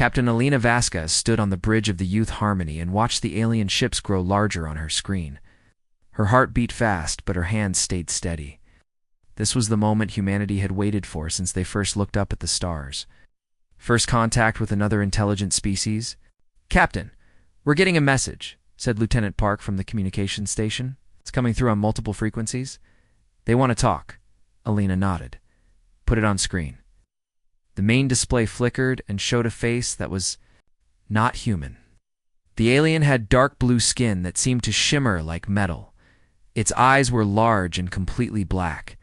Captain Alina Vasquez stood on the bridge of the Youth Harmony and watched the alien ships grow larger on her screen. Her heart beat fast, but her hands stayed steady. This was the moment humanity had waited for since they first looked up at the stars. First contact with another intelligent species? "Captain, we're getting a message," said Lieutenant Park from the communications station. "It's coming through on multiple frequencies." "They want to talk." Alina nodded. "Put it on screen." The main display flickered and showed a face that was not human. The alien had dark blue skin that seemed to shimmer like metal. Its eyes were large and completely black.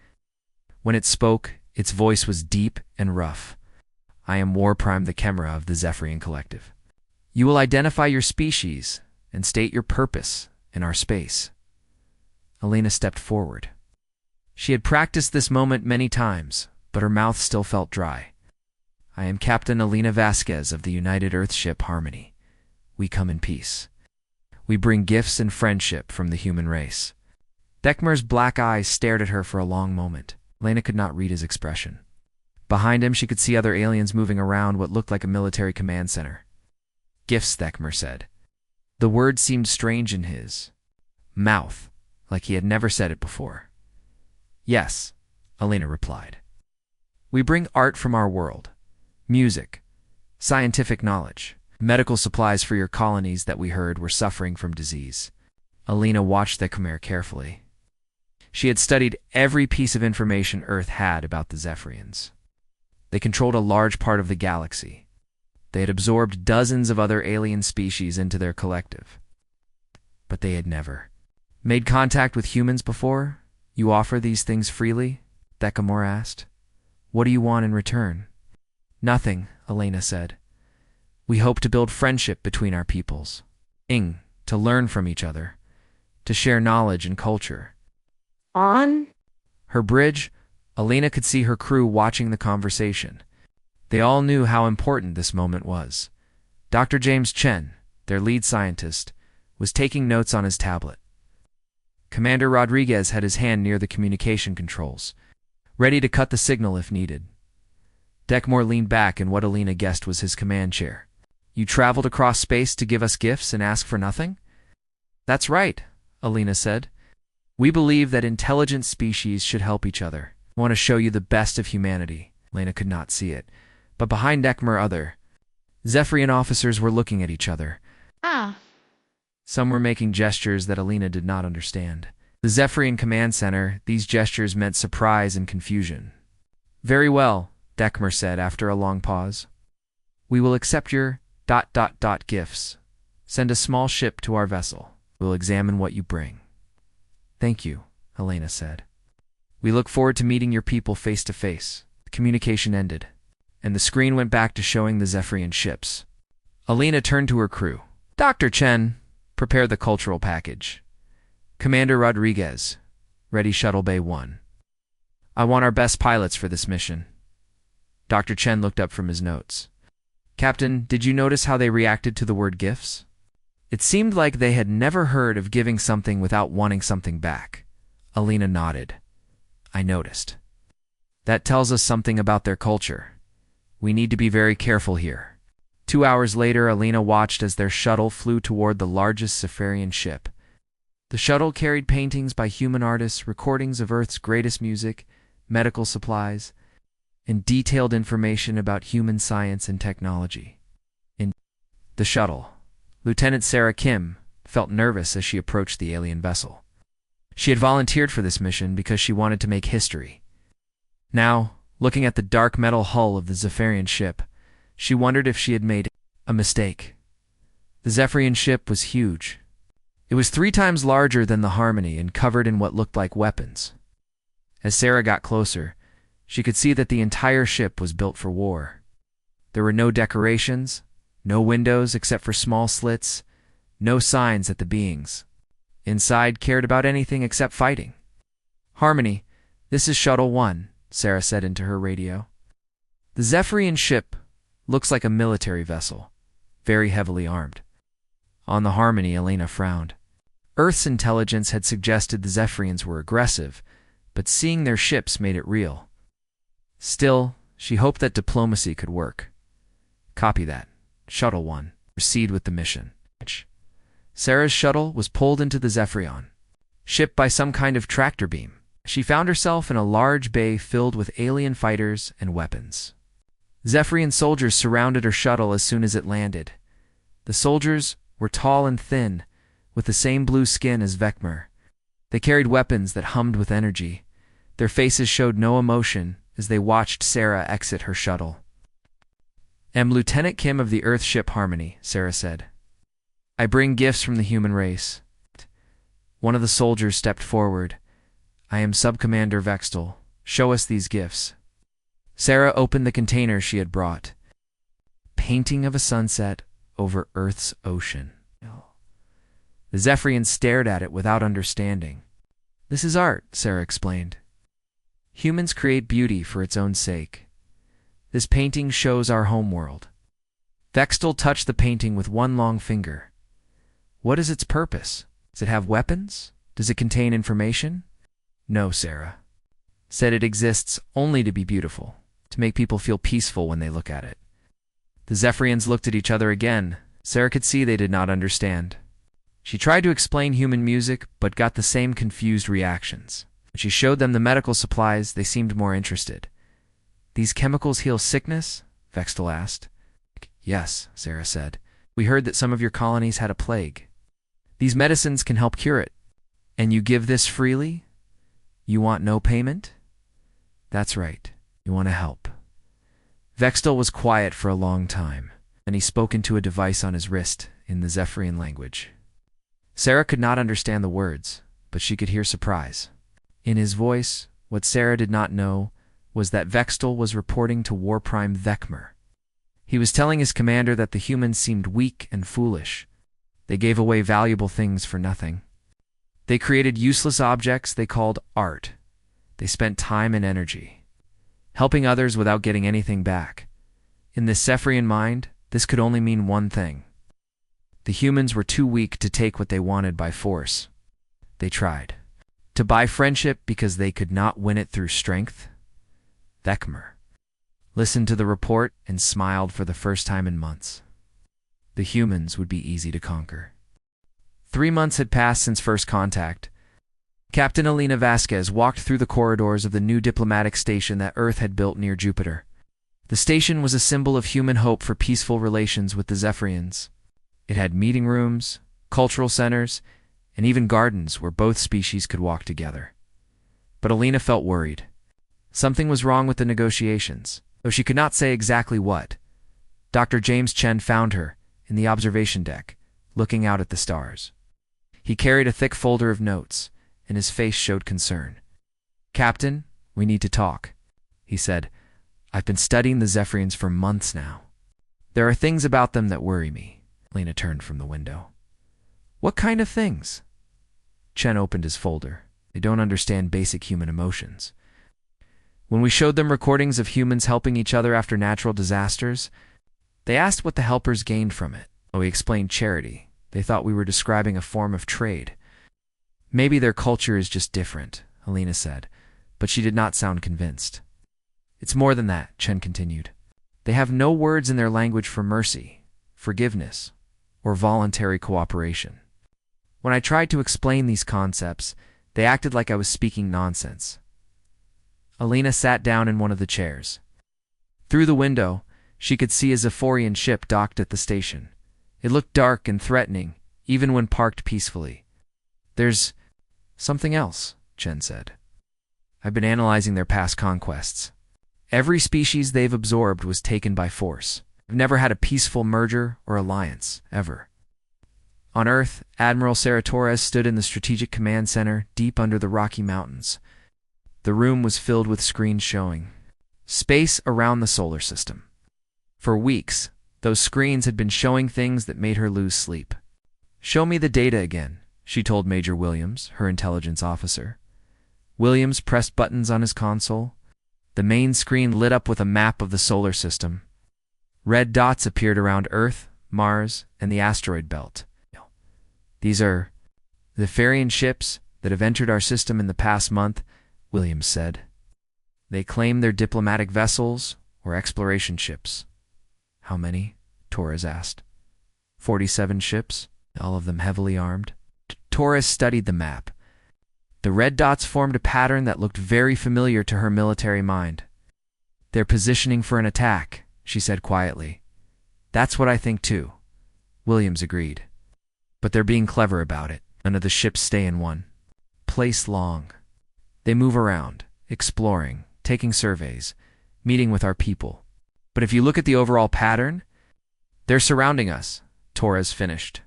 When it spoke, its voice was deep and rough. "I am Warprime the Chemera of the Zephyrian Collective. You will identify your species and state your purpose in our space." Alina stepped forward. She had practiced this moment many times, but her mouth still felt dry. "I am Captain Alina Vasquez of the United Earthship Harmony. We come in peace. We bring gifts and friendship from the human race." Dekmer's black eyes stared at her for a long moment. Alina could not read his expression. Behind him, she could see other aliens moving around what looked like a military command center. "Gifts," Dekmer said. The word seemed strange in his mouth, like he had never said it before. "Yes," Alina replied. "We bring art from our world. Music, scientific knowledge, medical supplies for your colonies that we heard were suffering from disease." Alina watched the Khmer carefully. She had studied every piece of information Earth had about the Zephyrians. They controlled a large part of the galaxy. They had absorbed dozens of other alien species into their collective. But they had never made contact with humans before. "You offer these things freely?" Dekamor asked. "What do you want in return?" "Nothing," Alina said. "We hope to build friendship between our peoples. To learn from each other. To share knowledge and culture." On her bridge, Alina could see her crew watching the conversation. They all knew how important this moment was. Dr. James Chen, their lead scientist, was taking notes on his tablet. Commander Rodriguez had his hand near the communication controls, ready to cut the signal if needed. Dekmore leaned back in what Alina guessed was his command chair. "You traveled across space to give us gifts and ask for nothing?" "That's right," Alina said. "We believe that intelligent species should help each other. I want to show you the best of humanity." Alina could not see it, but behind Dekmer other Zephyrian officers were looking at each other. Some were making gestures that Alina did not understand. The Zephyrian command center, these gestures meant surprise and confusion. "Very well," Dekmer said after a long pause. "We will accept your ... gifts. Send a small ship to our vessel. We'll examine what you bring." "Thank you," Alina said. "We look forward to meeting your people face to face." The communication ended, and the screen went back to showing the Zephyrian ships. Alina turned to her crew. "Dr. Chen, prepare the cultural package. Commander Rodriguez, ready Shuttle Bay 1. I want our best pilots for this mission." Dr. Chen looked up from his notes. "Captain, did you notice how they reacted to the word gifts? It seemed like they had never heard of giving something without wanting something back." Alina nodded. "I noticed. That tells us something about their culture. We need to be very careful here." 2 hours later, Alina watched as their shuttle flew toward the largest Zephyrian ship. The shuttle carried paintings by human artists, recordings of Earth's greatest music, medical supplies, and detailed information about human science and technology. In the shuttle, Lieutenant Sarah Kim felt nervous as she approached the alien vessel. She had volunteered for this mission because she wanted to make history. Now, looking at the dark metal hull of the Zephyrian ship, she wondered if she had made a mistake. The Zephyrian ship was huge. It was 3 times larger than the Harmony and covered in what looked like weapons. As Sarah got closer, she could see that the entire ship was built for war. There were no decorations, no windows except for small slits, no signs that the beings inside cared about anything except fighting. "Harmony, this is Shuttle 1, Sarah said into her radio. "The Zephyrian ship looks like a military vessel, very heavily armed." On the Harmony, Alina frowned. Earth's intelligence had suggested the Zephyrians were aggressive, but seeing their ships made it real. Still, she hoped that diplomacy could work. "Copy that," Shuttle 1. Proceed with the mission. Sarah's shuttle was pulled into the Zephyrion, shipped by some kind of tractor beam. She found herself in a large bay filled with alien fighters and weapons. Zephyrian soldiers surrounded her shuttle as soon as it landed. The soldiers were tall and thin, with the same blue skin as Vecmer. They carried weapons that hummed with energy. Their faces showed no emotion as they watched Sarah exit her shuttle. "I'm Lieutenant Kim of the Earth ship Harmony," Sarah said. "I bring gifts from the human race." One of the soldiers stepped forward. "I am Subcommander Vextel. Show us these gifts." Sarah opened the container she had brought. Painting of a sunset over Earth's ocean. The Zephyrians stared at it without understanding. "This is art," Sarah explained. "Humans create beauty for its own sake. This painting shows our homeworld." Vextel touched the painting with one long finger. "What is its purpose? Does it have weapons? Does it contain information?" "No," Sarah said. "It exists only to be beautiful, to make people feel peaceful when they look at it." The Zephyrians looked at each other again. Sarah could see they did not understand. She tried to explain human music, but got the same confused reactions. When she showed them the medical supplies, they seemed more interested. "These chemicals heal sickness?" Vextel asked. "Yes," Sarah said. "We heard that some of your colonies had a plague. These medicines can help cure it. And you give this freely? You want no payment?" "That's right. You want to help." Vextel was quiet for a long time, and he spoke into a device on his wrist in the Zephyrian language. Sarah could not understand the words, but she could hear surprise. In his voice, what Sarah did not know was that Vextel was reporting to War Prime Vecmer. He was telling his commander that the humans seemed weak and foolish. They gave away valuable things for nothing. They created useless objects they called art. They spent time and energy helping others without getting anything back. In this Zephyrian mind, this could only mean one thing. The humans were too weak to take what they wanted by force. They tried to buy friendship because they could not win it through strength. Vecmer listened to the report and smiled for the first time in months. The humans would be easy to conquer. 3 months had passed since first contact. Captain Elena Vasquez walked through the corridors of the new diplomatic station that Earth had built near Jupiter. The station was a symbol of human hope for peaceful relations with the Zephyrians. It had meeting rooms, cultural centers, and even gardens where both species could walk together. But Elena felt worried. Something was wrong with the negotiations, though she could not say exactly what. Dr. James Chen found her in the observation deck, looking out at the stars. He carried a thick folder of notes, and his face showed concern. "Captain, we need to talk," he said. "I've been studying the Zephyrians for months now. There are things about them that worry me." Lena turned from the window. "What kind of things?" Chen opened his folder. "They don't understand basic human emotions. When we showed them recordings of humans helping each other after natural disasters, they asked what the helpers gained from it. We explained charity. They thought we were describing a form of trade. Maybe their culture is just different," Helena said, but she did not sound convinced. "It's more than that," Chen continued. "They have no words in their language for mercy, forgiveness, or voluntary cooperation. When I tried to explain these concepts, they acted like I was speaking nonsense." Elena sat down in one of the chairs. Through the window, she could see a Zephorian ship docked at the station. It looked dark and threatening, even when parked peacefully. "There's something else," Chen said. "I've been analyzing their past conquests. Every species they've absorbed was taken by force. I've never had a peaceful merger or alliance, ever." On Earth, Admiral Sarah Torres stood in the Strategic Command Center deep under the Rocky Mountains. The room was filled with screens showing space around the solar system. For weeks, those screens had been showing things that made her lose sleep. "Show me the data again," she told Major Williams, her intelligence officer. Williams pressed buttons on his console. The main screen lit up with a map of the solar system. Red dots appeared around Earth, Mars, and the asteroid belt. "These are the Zephyrian ships that have entered our system in the past month," Williams said. "They claim they're diplomatic vessels or exploration ships." "How many?" Torres asked. 47 ships, all of them heavily armed. Torres studied the map. The red dots formed a pattern that looked very familiar to her military mind. They're positioning for an attack, she said quietly. That's what I think too. Williams agreed. But they're being clever about it. None of the ships stay in one place long. They move around, exploring, taking surveys, meeting with our people. But if you look at the overall pattern, they're surrounding us, Torres finished.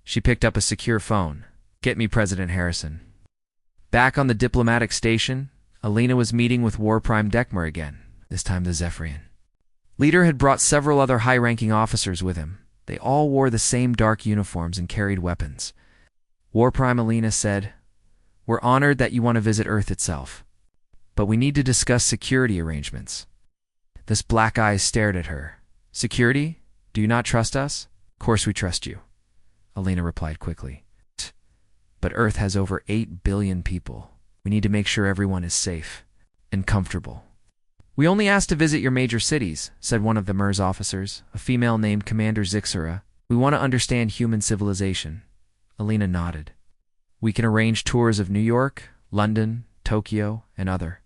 She picked up a secure phone. Get me President Harrison. Back on the diplomatic station, Alina was meeting with War Prime Dekmer again, this time the Zephyrian. Leader had brought several other high-ranking officers with him. They all wore the same dark uniforms and carried weapons. War Prime Alina said, "We're honored that you want to visit Earth itself, but we need to discuss security arrangements." This black eye stared at her. "Security? Do you not trust us?" "Of course we trust you," Alina replied quickly. "But Earth has over 8 billion people. We need to make sure everyone is safe and comfortable." "We only asked to visit your major cities," said one of the MERS officers, a female named Commander Zixera. "We want to understand human civilization." Alina nodded. "We can arrange tours of New York, London, Tokyo, and other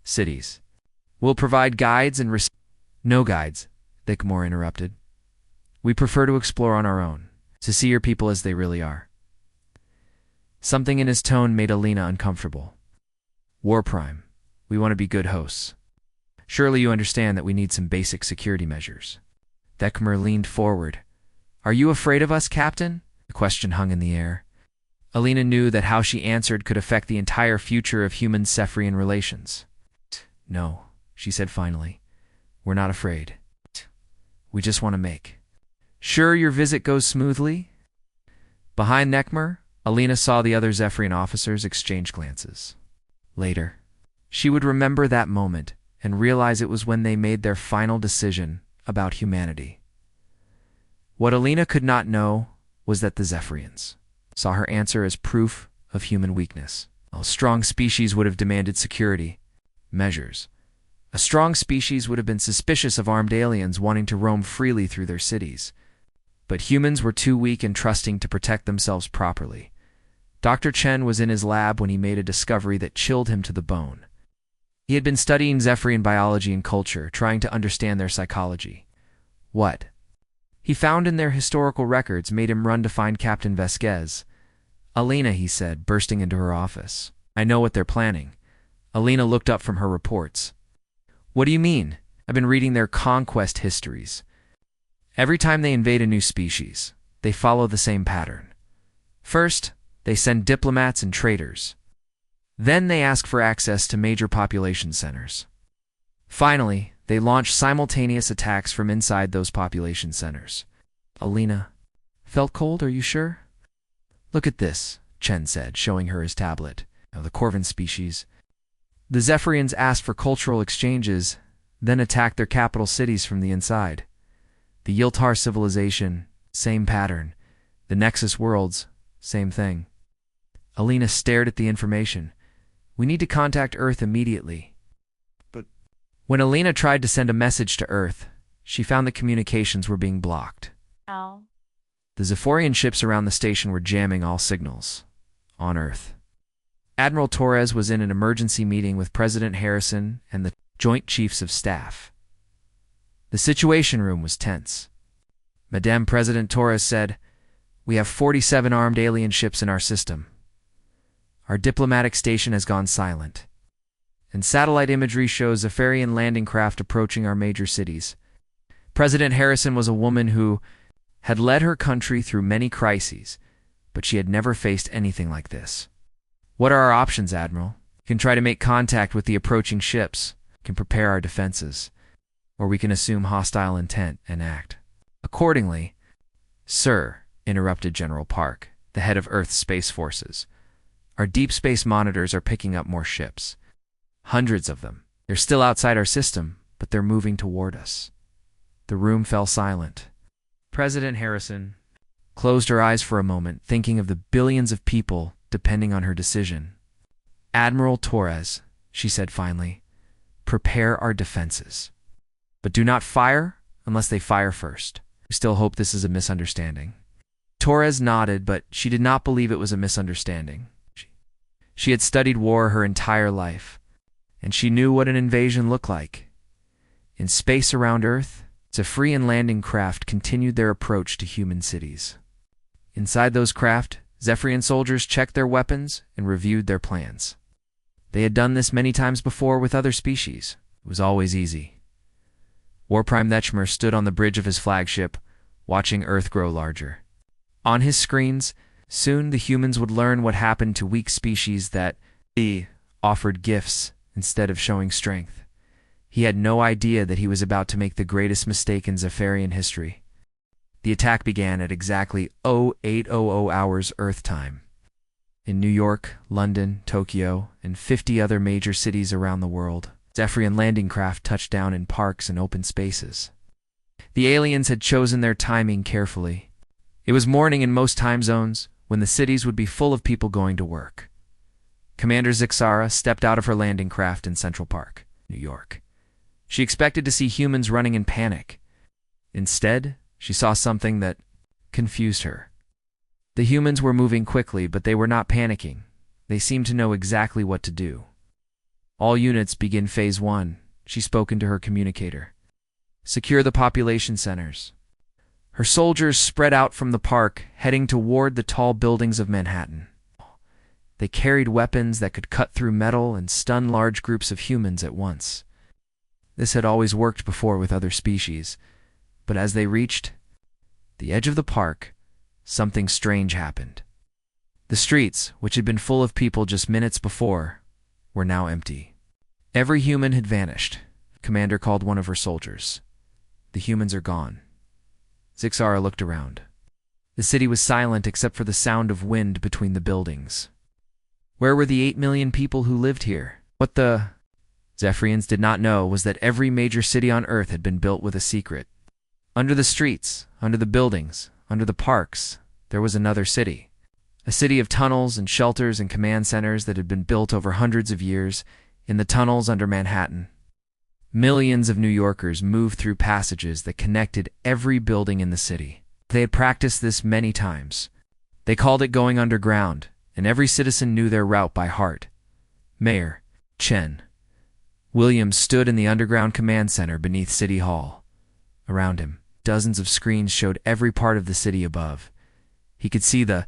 cities. We'll provide guides and No guides," Thickmore interrupted. "We prefer to explore on our own, to see your people as they really are." Something in his tone made Alina uncomfortable. "War Prime, we want to be good hosts. Surely you understand that we need some basic security measures." Thickmore leaned forward. "Are you afraid of us, Captain?" The question hung in the air. Alina knew that how she answered could affect the entire future of human-Zephyrian relations. "No," she said finally. "We're not afraid. We just want to make sure your visit goes smoothly." Behind Nekmer, Alina saw the other Zephyrian officers exchange glances. Later, she would remember that moment and realize it was when they made their final decision about humanity. What Alina could not know was that the Zephyrians saw her answer as proof of human weakness. A strong species would have demanded security measures. A strong species would have been suspicious of armed aliens wanting to roam freely through their cities. But humans were too weak and trusting to protect themselves properly. Dr. Chen was in his lab when he made a discovery that chilled him to the bone. He had been studying Zephyrian biology and culture, trying to understand their psychology. What he found in their historical records made him run to find Captain Vasquez. "Alina," he said, bursting into her office. "I know what they're planning." Alina looked up from her reports. "What do you mean?" "I've been reading their conquest histories. Every time they invade a new species, they follow the same pattern. First, they send diplomats and traders. Then they ask for access to major population centers. Finally, they launch simultaneous attacks from inside those population centers." Alina felt cold, "Are you sure?" "Look at this," Chen said, showing her his tablet. The Corvin species. The Zephyrians asked for cultural exchanges, then attacked their capital cities from the inside. The Yiltar civilization, same pattern. The Nexus worlds, same thing. Alina stared at the information. "We need to contact Earth immediately." But when Alina tried to send a message to Earth, she found that communications were being blocked. Ow. The Zephyrian ships around the station were jamming all signals. On Earth, Admiral Torres was in an emergency meeting with President Harrison and the Joint Chiefs of Staff. The situation room was tense. Madame President Torres said, "We have 47 armed alien ships in our system. Our diplomatic station has gone silent, and satellite imagery shows Zephyrian landing craft approaching our major cities." President Harrison was a woman who had led her country through many crises, but she had never faced anything like this. "What are our options, Admiral? We can try to make contact with the approaching ships, can prepare our defenses, or we can assume hostile intent and act accordingly." "Sir," interrupted General Park, the head of Earth's space forces, "our deep space monitors are picking up more ships. Hundreds of them. They're still outside our system, but they're moving toward us." The room fell silent. President Harrison closed her eyes for a moment, thinking of the billions of people depending on her decision. "Admiral Torres," she said finally, "prepare our defenses. But do not fire unless they fire first. We still hope this is a misunderstanding. Torres nodded, but she did not believe it was a misunderstanding. She had studied war her entire life, and she knew what an invasion looked like. In space around Earth, Zephyr and landing craft continued their approach to human cities. Inside those craft, Zephyrian soldiers checked their weapons and reviewed their plans. They had done this many times before with other species. It was always easy. Warprime Nechmer stood on the bridge of his flagship, watching Earth grow larger. On his screens, soon the humans would learn what happened to weak species that offered gifts instead of showing strength. He had no idea that he was about to make the greatest mistake in Zephyrien history. The attack began at exactly 0800 hours Earth time. In New York, London, Tokyo, and 50 other major cities around the world, Zephyrian landing craft touched down in parks and open spaces. The aliens had chosen their timing carefully. It was morning in most time zones, when the cities would be full of people going to work. Commander Zixara stepped out of her landing craft in Central Park, New York. She expected to see humans running in panic. Instead, she saw something that confused her. The humans were moving quickly, but they were not panicking. They seemed to know exactly what to do. All units begin Phase 1, she spoke into her communicator. Secure the population centers. Her soldiers spread out from the park, heading toward the tall buildings of Manhattan. They carried weapons that could cut through metal and stun large groups of humans at once. This had always worked before with other species, but as they reached the edge of the park, something strange happened. The streets, which had been full of people just minutes before, were now empty. Every human had vanished. Commander called one of her soldiers. The humans are gone. Zixara looked around. The city was silent except for the sound of wind between the buildings. Where were the 8 million people who lived here? What the Zephyrians did not know was that every major city on Earth had been built with a secret. Under the streets, under the buildings, under the parks, there was another city. A city of tunnels and shelters and command centers that had been built over hundreds of years in the tunnels under Manhattan. Millions of New Yorkers moved through passages that connected every building in the city. They had practiced this many times. They called it going underground, and every citizen knew their route by heart. Mayor Chen Williams stood in the underground command center beneath City Hall. Around him, dozens of screens showed every part of the city above. He could see the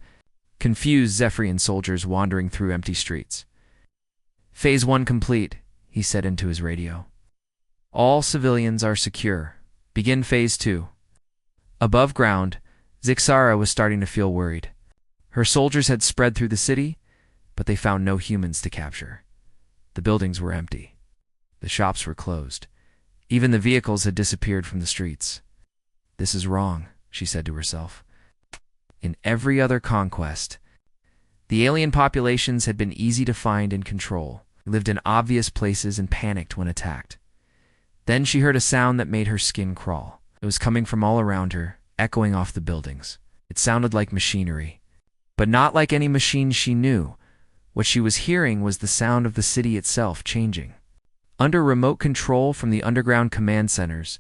confused Zephyrian soldiers wandering through empty streets. Phase 1 complete, he said into his radio. All civilians are secure. Begin Phase 2. Above ground, Zixara was starting to feel worried. Her soldiers had spread through the city, but they found no humans to capture. The buildings were empty. The shops were closed. Even the vehicles had disappeared from the streets. This is wrong, she said to herself. In every other conquest, the alien populations had been easy to find and control. They lived in obvious places and panicked when attacked. Then she heard a sound that made her skin crawl. It was coming from all around her, echoing off the buildings. It sounded like machinery, but not like any machine she knew. What she was hearing was the sound of the city itself changing. Under remote control from the underground command centers,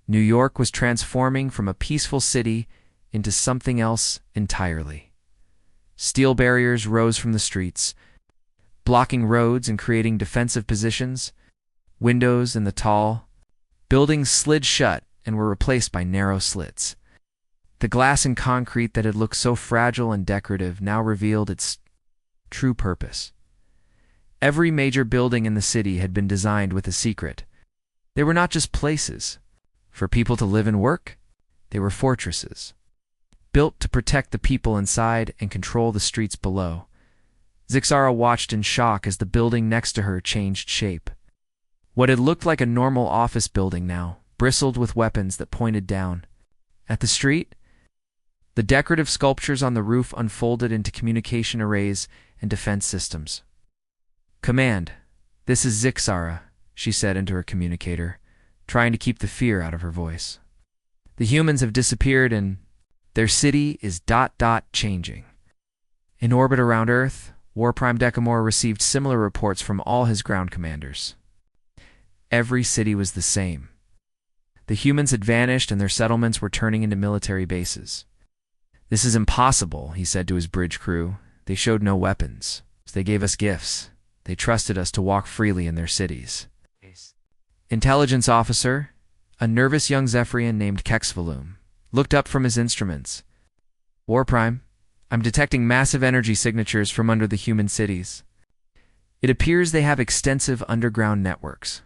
New York was transforming from a peaceful city into something else entirely. Steel barriers rose from the streets, blocking roads and creating defensive positions. Windows in the tall buildings slid shut and were replaced by narrow slits. The glass and concrete that had looked so fragile and decorative now revealed its true purpose. Every major building in the city had been designed with a secret. They were not just places for people to live and work. They were fortresses, built to protect the people inside and control the streets below. Zixara watched in shock as the building next to her changed shape. What had looked like a normal office building now bristled with weapons that pointed down. At the street, the decorative sculptures on the roof unfolded into communication arrays and defense systems. Command, this is Zixara, she said into her communicator, trying to keep the fear out of her voice. The humans have disappeared and their city is ... changing. In orbit around Earth, Warprime Decamore received similar reports from all his ground commanders. Every city was the same. The humans had vanished and their settlements were turning into military bases. "This is impossible," he said to his bridge crew. "They showed no weapons. They gave us gifts. They trusted us to walk freely in their cities." Intelligence officer, a nervous young Zephyrian named Kexvolume, looked up from his instruments. "War Prime, I'm detecting massive energy signatures from under the human cities. It appears they have extensive underground networks."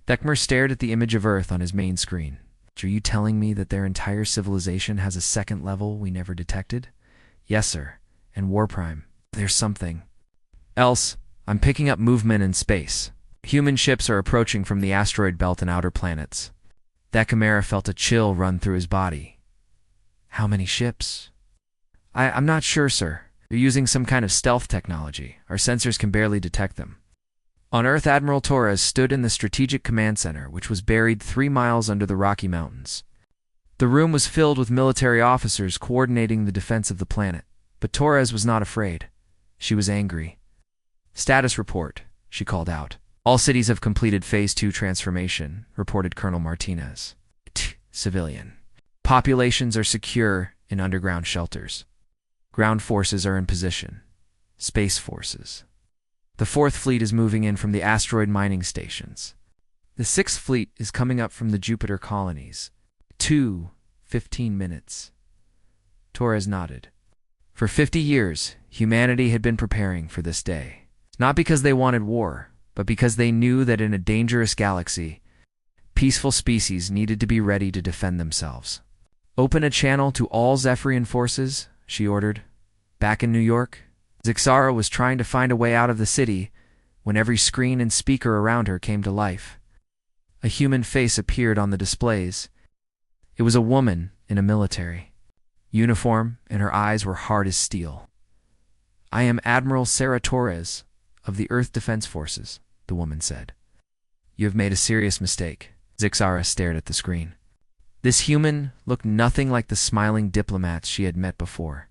Thekmer stared at the image of Earth on his main screen. "Are you telling me that their entire civilization has a second level we never detected?" "Yes, sir. And War Prime, there's something else. I'm picking up movement in space. Human ships are approaching from the asteroid belt and outer planets." Thekmer felt a chill run through his body. "How many ships?" I'm not sure, sir. They're using some kind of stealth technology. Our sensors can barely detect them." On Earth, Admiral Torres stood in the Strategic Command Center, which was buried 3 miles under the Rocky Mountains. The room was filled with military officers coordinating the defense of the planet. But Torres was not afraid. She was angry. "Status report," she called out. "All cities have completed Phase 2 transformation," reported Colonel Martinez. Civilian. "Populations are secure in underground shelters. Ground forces are in position. Space forces. The 4th Fleet is moving in from the asteroid mining stations. The 6th Fleet is coming up from the Jupiter colonies. 15 minutes. Torres nodded. For 50 years, humanity had been preparing for this day. Not because they wanted war, but because they knew that in a dangerous galaxy, peaceful species needed to be ready to defend themselves. "Open a channel to all Zephyrian forces," she ordered. Back in New York, Zixara was trying to find a way out of the city when every screen and speaker around her came to life. A human face appeared on the displays. It was a woman in a military uniform, and her eyes were hard as steel. "I am Admiral Sarah Torres of the Earth Defense Forces," the woman said. "You have made a serious mistake." Zixara stared at the screen. This human looked nothing like the smiling diplomats she had met before.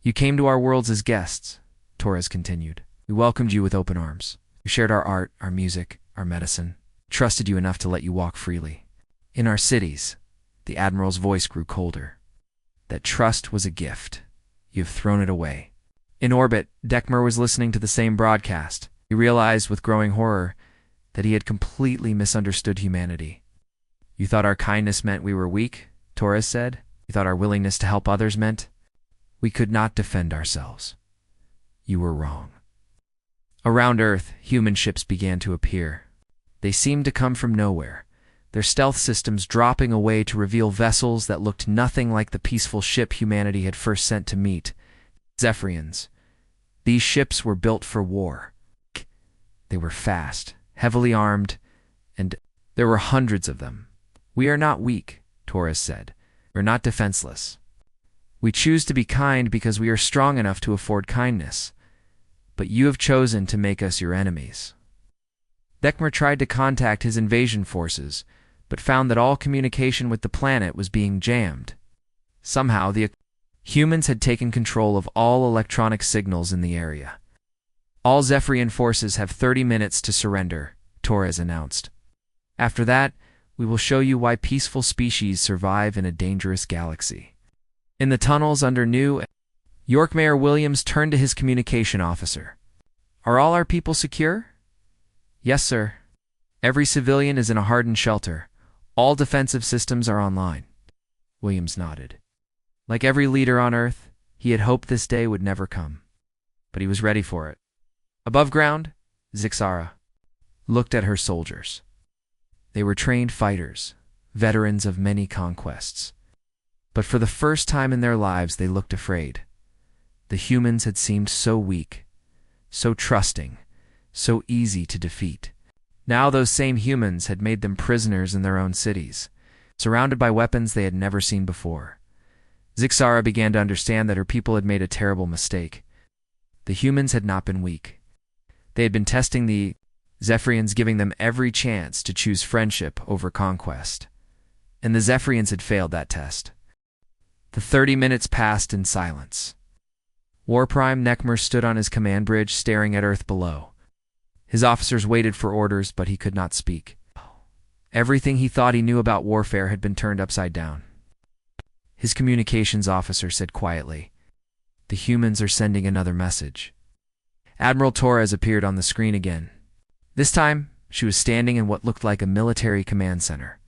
"You came to our worlds as guests," Torres continued. "We welcomed you with open arms. We shared our art, our music, our medicine, trusted you enough to let you walk freely. In our cities," the Admiral's voice grew colder. "That trust was a gift. You have thrown it away." In orbit, Dekmer was listening to the same broadcast. He realized with growing horror that he had completely misunderstood humanity. "You thought our kindness meant we were weak," Torres said. "You thought our willingness to help others meant we could not defend ourselves. You were wrong." Around Earth, human ships began to appear. They seemed to come from nowhere, their stealth systems dropping away to reveal vessels that looked nothing like the peaceful ship humanity had first sent to meet Zephyrians. These ships were built for war. They were fast, heavily armed, and there were hundreds of them. "We are not weak," Torres said. "We're not defenseless. We choose to be kind because we are strong enough to afford kindness. But you have chosen to make us your enemies." Dekmer tried to contact his invasion forces, but found that all communication with the planet was being jammed. Somehow, the humans had taken control of all electronic signals in the area. "All Zephyrian forces have 30 minutes to surrender," Torres announced. "After that, we will show you why peaceful species survive in a dangerous galaxy." In the tunnels under New York, Mayor Williams turned to his communication officer. "Are all our people secure?" "Yes, sir. Every civilian is in a hardened shelter. All defensive systems are online." Williams nodded. Like every leader on Earth, he had hoped this day would never come. But he was ready for it. Above ground, Zixara looked at her soldiers. They were trained fighters, veterans of many conquests. But for the first time in their lives, they looked afraid. The humans had seemed so weak, so trusting, so easy to defeat. Now those same humans had made them prisoners in their own cities, surrounded by weapons they had never seen before. Zixara began to understand that her people had made a terrible mistake. The humans had not been weak. They had been testing the Zephyrians, giving them every chance to choose friendship over conquest. And the Zephyrians had failed that test. The 30 minutes passed in silence. War Prime Nekmer stood on his command bridge, staring at Earth below. His officers waited for orders, but he could not speak. Everything he thought he knew about warfare had been turned upside down. His communications officer said quietly, "The humans are sending another message." Admiral Torres appeared on the screen again. This time, she was standing in what looked like a military command center.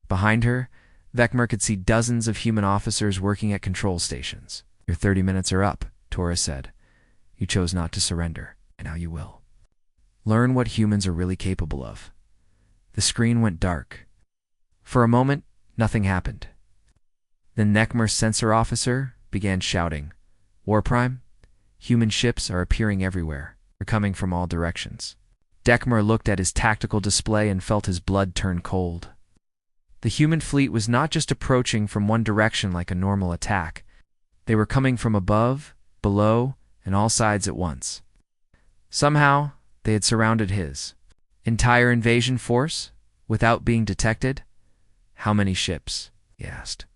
Behind her, Vecmer could see dozens of human officers working at control stations. "Your 30 minutes are up," Torres said. "You chose not to surrender, and now you will. Learn what humans are really capable of." The screen went dark. For a moment, nothing happened. Then Nekmer's sensor officer began shouting, "War Prime, human ships are appearing everywhere. They're coming from all directions." Dekmer looked at his tactical display and felt his blood turn cold. The human fleet was not just approaching from one direction like a normal attack. They were coming from above, below, and all sides at once. Somehow, they had surrounded his entire invasion force without being detected. "How many ships?" he asked.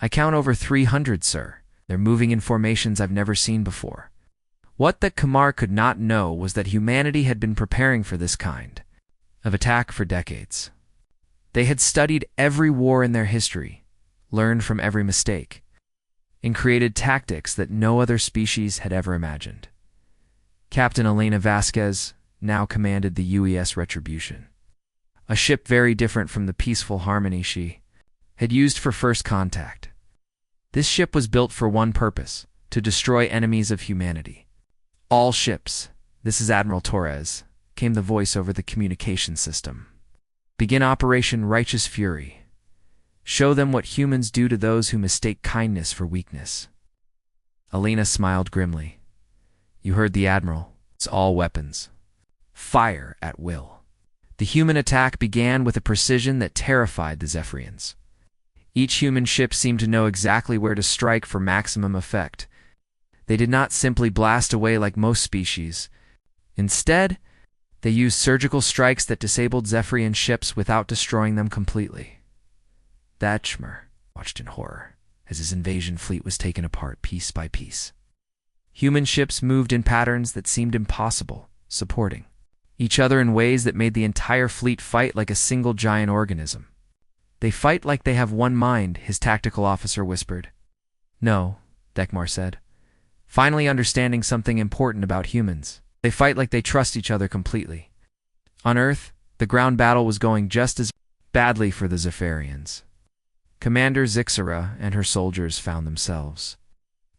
"I count over 300, sir. They're moving in formations I've never seen before." What that Kamar could not know was that humanity had been preparing for this kind of attack for decades. They had studied every war in their history, learned from every mistake, and created tactics that no other species had ever imagined. Captain Elena Vasquez now commanded the UES Retribution, a ship very different from the peaceful Harmony she had used for first contact. This ship was built for one purpose: to destroy enemies of humanity. "All ships, this is Admiral Torres," came the voice over the communication system. "Begin Operation Righteous Fury. Show them what humans do to those who mistake kindness for weakness." Alina smiled grimly. "You heard the Admiral. It's all weapons. Fire at will." The human attack began with a precision that terrified the Zephyrians. Each human ship seemed to know exactly where to strike for maximum effect. They did not simply blast away like most species. Instead, they used surgical strikes that disabled Zephyrian ships without destroying them completely. Thatchmer watched in horror as his invasion fleet was taken apart piece by piece. Human ships moved in patterns that seemed impossible, supporting each other in ways that made the entire fleet fight like a single giant organism. "They fight like they have one mind," his tactical officer whispered. "No," Dekmar said, finally understanding something important about humans. "They fight like they trust each other completely." On Earth, the ground battle was going just as badly for the Zephyrians. Commander Zixara and her soldiers found themselves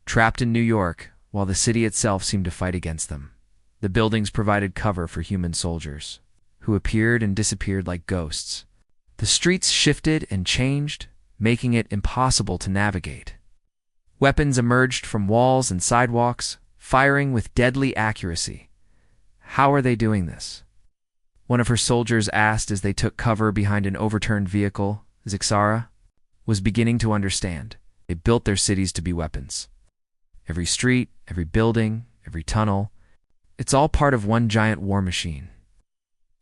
trapped in New York, while the city itself seemed to fight against them. The buildings provided cover for human soldiers, who appeared and disappeared like ghosts. The streets shifted and changed, making it impossible to navigate. Weapons emerged from walls and sidewalks, firing with deadly accuracy. "How are they doing this?" one of her soldiers asked as they took cover behind an overturned vehicle. Zixara was beginning to understand. They built their cities to be weapons. Every street, every building, every tunnel, it's all part of one giant war machine.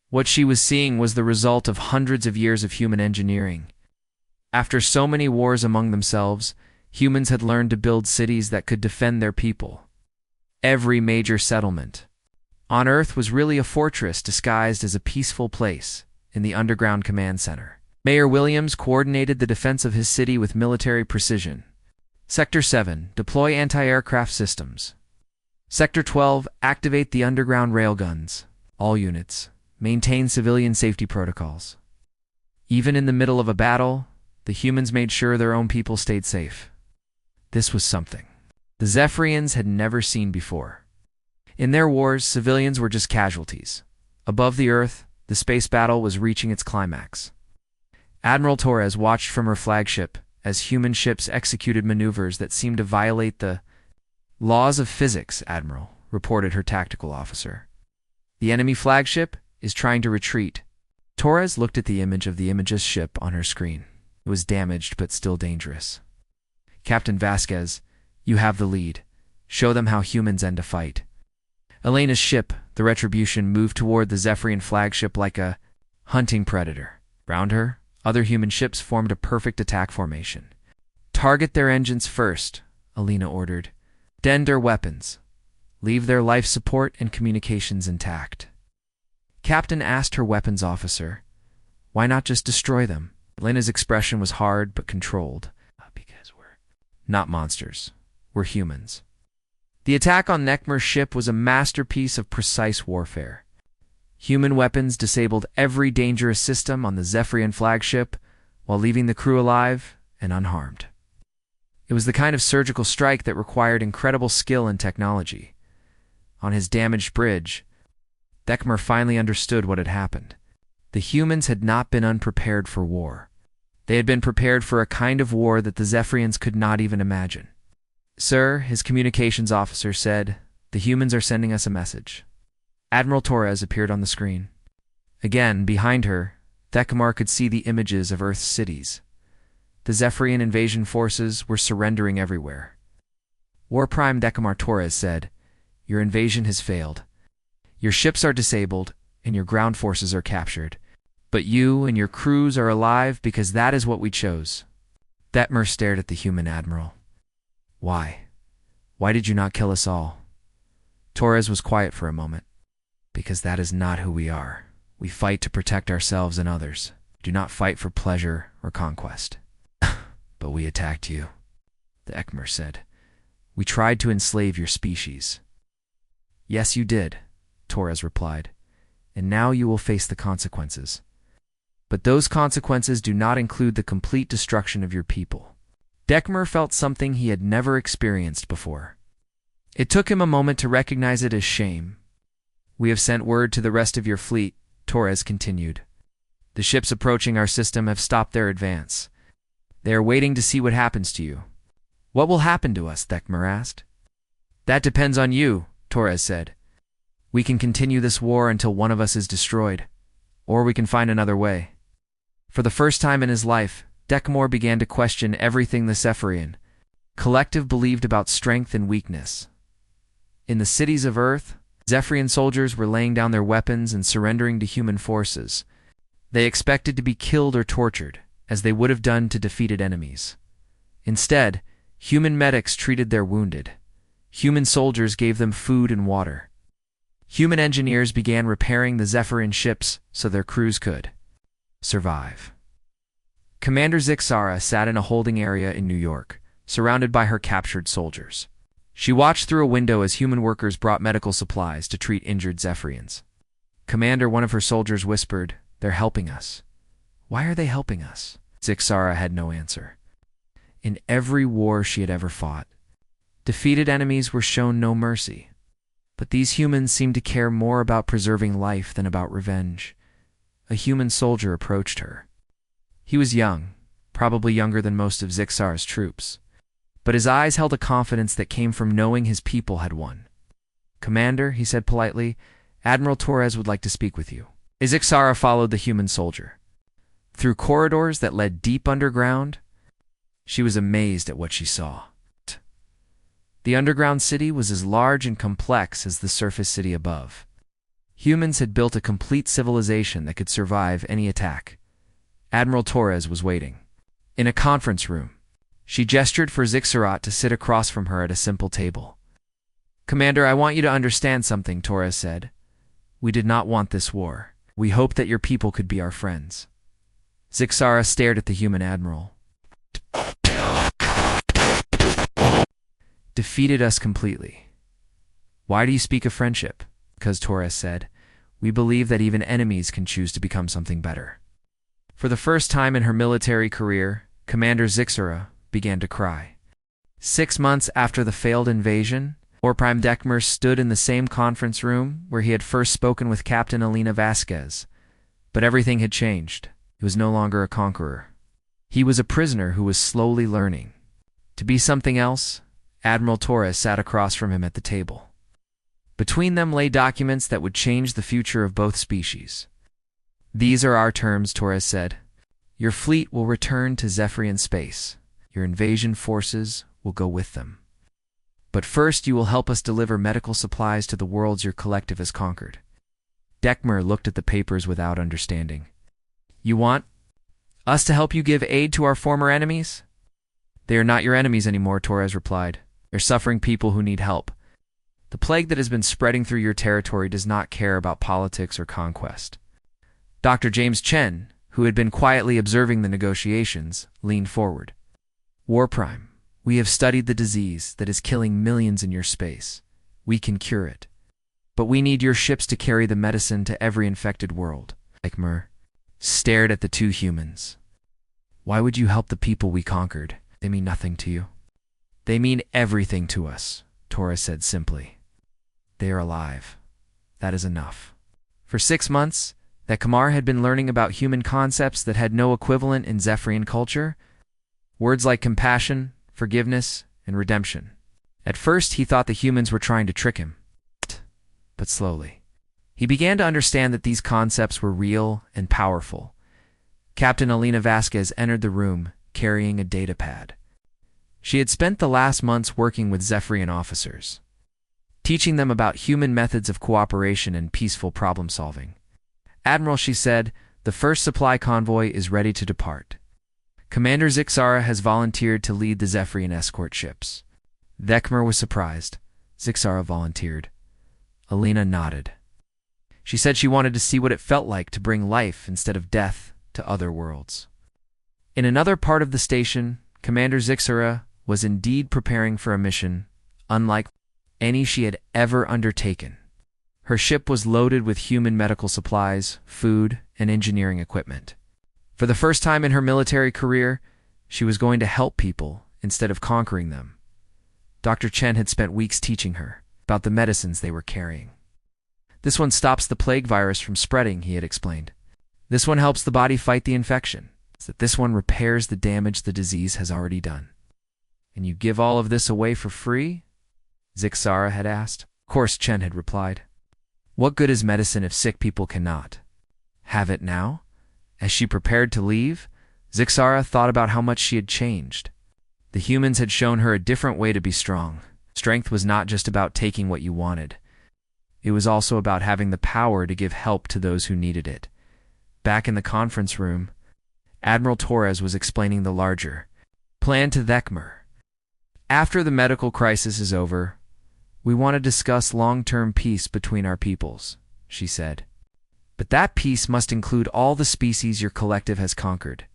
What she was seeing was the result of hundreds of years of human engineering. After so many wars among themselves, humans had learned to build cities that could defend their people. Every major settlement on Earth was really a fortress disguised as a peaceful place in the underground command center. Mayor Williams coordinated the defense of his city with military precision. Sector 7, deploy anti-aircraft systems. Sector 12, activate the underground railguns. All units, maintain civilian safety protocols. Even in the middle of a battle, the humans made sure their own people stayed safe. This was something the Zephyrians had never seen before. In their wars, civilians were just casualties. Above the Earth, the space battle was reaching its climax. Admiral Torres watched from her flagship as human ships executed maneuvers that seemed to violate the laws of physics. "Admiral," reported her tactical officer, "the enemy flagship is trying to retreat." Torres looked at the image of the Image's ship on her screen. It was damaged but still dangerous. "Captain Vasquez, you have the lead. Show them how humans end a fight." Elena's ship, the Retribution, moved toward the Zephyrian flagship like a hunting predator. Around her, other human ships formed a perfect attack formation. "Target their engines first," Elena ordered. "Then their weapons. Leave their life support and communications intact." Captain asked her weapons officer, Why not just destroy them? Lena's expression was hard but controlled. Because we're not monsters. We're humans. The attack on Nekmer's ship was a masterpiece of precise warfare. Human weapons disabled every dangerous system on the Zephyrian flagship while leaving the crew alive and unharmed. It was the kind of surgical strike that required incredible skill and technology. On his damaged bridge, Nekmer finally understood what had happened. The humans had not been unprepared for war. They had been prepared for a kind of war that the Zephyrians could not even imagine. "Sir," his communications officer said, "the humans are sending us a message." Admiral Torres appeared on the screen. Again, behind her, Nekmer could see the images of Earth's cities. The Zephyrian invasion forces were surrendering everywhere. War Prime Nekmer Torres said, "Your invasion has failed. Your ships are disabled, and your ground forces are captured. But you and your crews are alive because that is what we chose." Nekmer stared at the human admiral. "Why? Why did you not kill us all?" Torres was quiet for a moment. "Because that is not who we are. We fight to protect ourselves and others. We do not fight for pleasure or conquest." "But we attacked you," the Nekmer said. "We tried to enslave your species." "Yes, you did," Torres replied. "And now you will face the consequences. But those consequences do not include the complete destruction of your people." Nekmer felt something he had never experienced before. It took him a moment to recognize it as shame. "We have sent word to the rest of your fleet," Torres continued. "The ships approaching our system have stopped their advance. They are waiting to see what happens to you." "What will happen to us?" Nekmer asked. "That depends on you," Torres said. "We can continue this war until one of us is destroyed, or we can find another way." For the first time in his life, Nekmer began to question everything the Zephyrian collective believed about strength and weakness. In the cities of Earth, Zephyrian soldiers were laying down their weapons and surrendering to human forces. They expected to be killed or tortured, as they would have done to defeated enemies. Instead, human medics treated their wounded. Human soldiers gave them food and water. Human engineers began repairing the Zephyrian ships so their crews could survive. Commander Zixara sat in a holding area in New York, surrounded by her captured soldiers. She watched through a window as human workers brought medical supplies to treat injured Zephyrians. "Commander," one of her soldiers whispered, "they're helping us." "Why are they helping us?" Zixara had no answer. In every war she had ever fought, defeated enemies were shown no mercy. But these humans seemed to care more about preserving life than about revenge. A human soldier approached her. He was young, probably younger than most of Zixara's troops. But his eyes held a confidence that came from knowing his people had won. "Commander," he said politely, "Admiral Torres would like to speak with you." Zixara followed the human soldier. Through corridors that led deep underground, she was amazed at what she saw. The underground city was as large and complex as the surface city above. Humans had built a complete civilization that could survive any attack. Admiral Torres was waiting. In a conference room, she gestured for Zixara to sit across from her at a simple table. "Commander, I want you to understand something," Torres said. "We did not want this war. We hoped that your people could be our friends." Zixara stared at the human admiral. "Defeated us completely. Why do you speak of friendship?" "Because," Torres said, "we believe that even enemies can choose to become something better." For the first time in her military career, Commander Zixara began to cry. 6 months after the failed invasion, Warprime Nekmer stood in the same conference room where he had first spoken with Captain Elena Vasquez. But everything had changed. He was no longer a conqueror. He was a prisoner who was slowly learning to be something else. Admiral Torres sat across from him at the table. Between them lay documents that would change the future of both species. "These are our terms," Torres said. "Your fleet will return to Zephyrian space. Your invasion forces will go with them. But first you will help us deliver medical supplies to the worlds your collective has conquered." Nekmer looked at the papers without understanding. "You want us to help you give aid to our former enemies?" "They are not your enemies anymore," Torres replied. "They're suffering people who need help. The plague that has been spreading through your territory does not care about politics or conquest." Dr. James Chen, who had been quietly observing the negotiations, leaned forward. War Prime, we have studied the disease that is killing millions in your space. We can cure it. But we need your ships to carry the medicine to every infected world. Ekmer stared at the two humans. Why would you help the people we conquered? They mean nothing to you. They mean everything to us, Torres said simply. They are alive. That is enough. For 6 months, that Kamar had been learning about human concepts that had no equivalent in Zephyrian culture. Words like compassion, forgiveness, and redemption. At first, he thought the humans were trying to trick him. But slowly, he began to understand that these concepts were real and powerful. Captain Alina Vasquez entered the room, carrying a data pad. She had spent the last months working with Zephyrian officers, teaching them about human methods of cooperation and peaceful problem-solving. Admiral, she said, the first supply convoy is ready to depart. Commander Zixara has volunteered to lead the Zephyrian escort ships. Vekmer was surprised. Zixara volunteered. Alina nodded. She said she wanted to see what it felt like to bring life instead of death to other worlds. In another part of the station, Commander Zixara was indeed preparing for a mission unlike any she had ever undertaken. Her ship was loaded with human medical supplies, food, and engineering equipment. For the first time in her military career, she was going to help people instead of conquering them. Dr. Chen had spent weeks teaching her about the medicines they were carrying. This one stops the plague virus from spreading, he had explained. This one helps the body fight the infection. This one repairs the damage the disease has already done. And you give all of this away for free? Zixara had asked. Of course, Chen had replied. What good is medicine if sick people cannot have it now? As she prepared to leave, Zixara thought about how much she had changed. The humans had shown her a different way to be strong. Strength was not just about taking what you wanted. It was also about having the power to give help to those who needed it. Back in the conference room, Admiral Torres was explaining the larger plan to Vekmer. After the medical crisis is over, we want to discuss long-term peace between our peoples, she said. But that peace must include all the species your collective has conquered.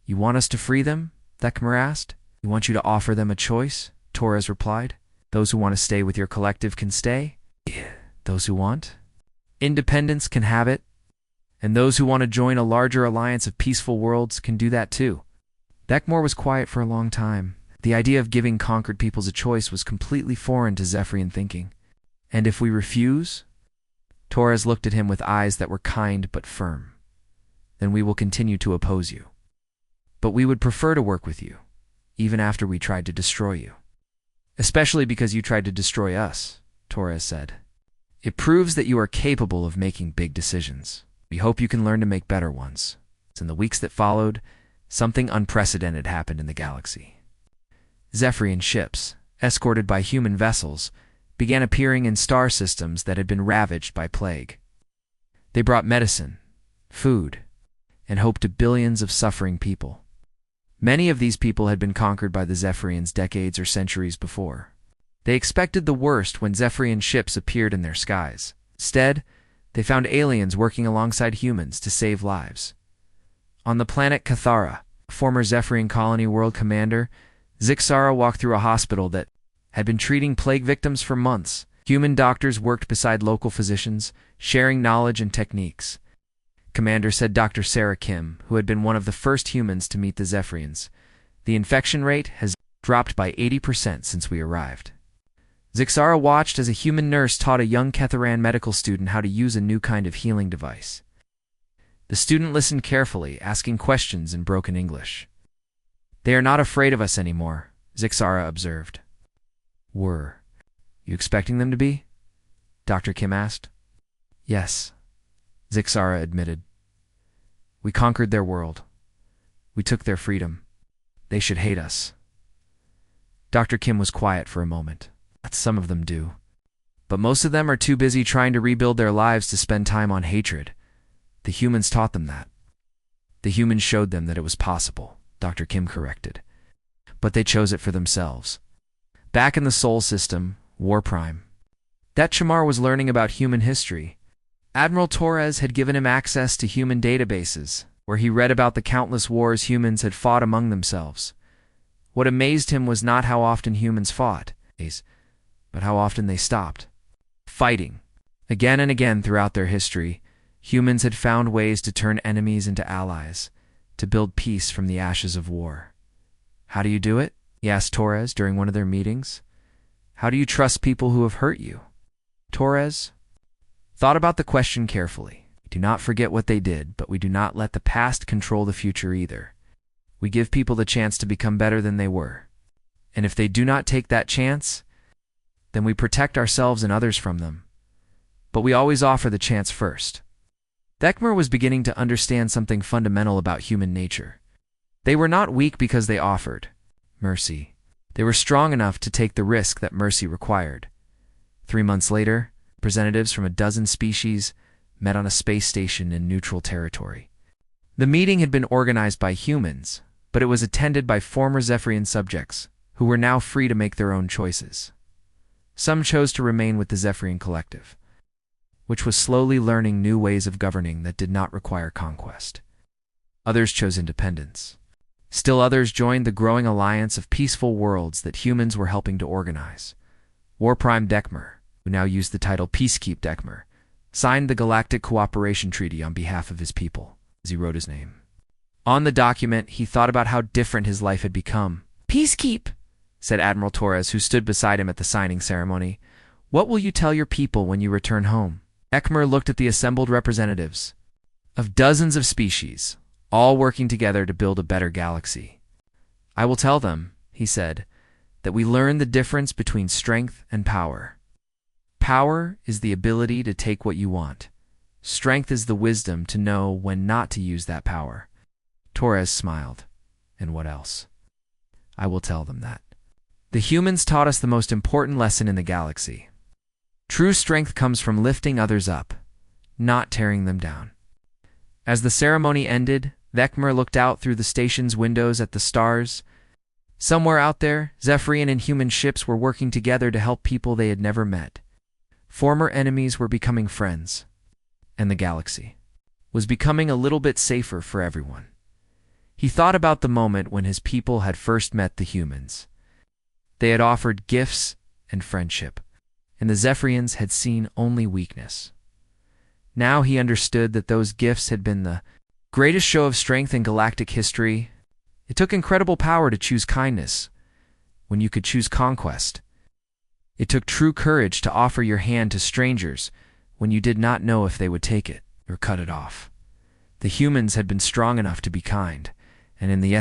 You want us to free them? Vekmer asked. We want you to offer them a choice, Torres replied. Those who want to stay with your collective can stay. Those who want independence can have it. And those who want to join a larger alliance of peaceful worlds can do that too. Vekmer was quiet for a long time. The idea of giving conquered peoples a choice was completely foreign to Zephyrian thinking. And if we refuse? Torres looked at him with eyes that were kind but firm. Then we will continue to oppose you. But we would prefer to work with you, even after we tried to destroy you. Especially because you tried to destroy us, Torres said. It proves that you are capable of making big decisions. We hope you can learn to make better ones. In the weeks that followed, something unprecedented happened in the galaxy. Zephyrian ships, escorted by human vessels, began appearing in star systems that had been ravaged by plague. They brought medicine, food, and hope to billions of suffering people. Many of these people had been conquered by the Zephyrians decades or centuries before. They expected the worst when Zephyrian ships appeared in their skies. Instead, they found aliens working alongside humans to save lives. On the planet Cathara, a former Zephyrian colony world commander, Zixara walked through a hospital that had been treating plague victims for months. Human doctors worked beside local physicians, sharing knowledge and techniques. Commander said Dr. Sarah Kim, who had been one of the first humans to meet the Zephyrians. The infection rate has dropped by 80% since we arrived. Zixara watched as a human nurse taught a young Ketharan medical student how to use a new kind of healing device. The student listened carefully, asking questions in broken English. They are not afraid of us anymore, Zixara observed. Were you expecting them to be? Dr. Kim asked. Yes, Zixara admitted. We conquered their world. We took their freedom. They should hate us. Dr. Kim was quiet for a moment. Some of them do. But most of them are too busy trying to rebuild their lives to spend time on hatred. The humans taught them that. The humans showed them that it was possible, Dr. Kim corrected. But they chose it for themselves. Back in the Sol system, War Prime, that Chamar was learning about human history. Admiral Torres had given him access to human databases, where he read about the countless wars humans had fought among themselves. What amazed him was not how often humans fought, but how often they stopped fighting. Again and again throughout their history, humans had found ways to turn enemies into allies, to build peace from the ashes of war. "How do you do it?" he asked Torres during one of their meetings. "How do you trust people who have hurt you?" Torres thought about the question carefully. "We do not forget what they did, but we do not let the past control the future either. We give people the chance to become better than they were. And if they do not take that chance, then we protect ourselves and others from them. But we always offer the chance first." Vecmer was beginning to understand something fundamental about human nature. They were not weak because they offered mercy. They were strong enough to take the risk that mercy required. 3 months later, representatives from a dozen species met on a space station in neutral territory. The meeting had been organized by humans, but it was attended by former Zephyrian subjects, who were now free to make their own choices. Some chose to remain with the Zephyrian collective, which was slowly learning new ways of governing that did not require conquest. Others chose independence. Still others joined the growing alliance of peaceful worlds that humans were helping to organize. War Prime Dekmer, who now used the title Peacekeep Dekmer, signed the Galactic Cooperation Treaty on behalf of his people, as he wrote his name. On the document, he thought about how different his life had become. "Peacekeep," said Admiral Torres, who stood beside him at the signing ceremony. "What will you tell your people when you return home?" Ekmer looked at the assembled representatives of dozens of species, all working together to build a better galaxy. "I will tell them," he said, "that we learned the difference between strength and power. Power is the ability to take what you want. Strength is the wisdom to know when not to use that power." Torres smiled. "And what else?" "I will tell them that the humans taught us the most important lesson in the galaxy. True strength comes from lifting others up, not tearing them down." As the ceremony ended, Vecmer looked out through the station's windows at the stars. Somewhere out there, Zephyrian and human ships were working together to help people they had never met. Former enemies were becoming friends, and the galaxy was becoming a little bit safer for everyone. He thought about the moment when his people had first met the humans. They had offered gifts and friendship, and the Zephyrians had seen only weakness. Now he understood that those gifts had been the greatest show of strength in galactic history. It took incredible power to choose kindness when you could choose conquest. It took true courage to offer your hand to strangers when you did not know if they would take it or cut it off. The humans had been strong enough to be kind, and in the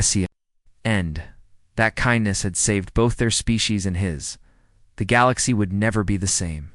end, that kindness had saved both their species and his. The galaxy would never be the same.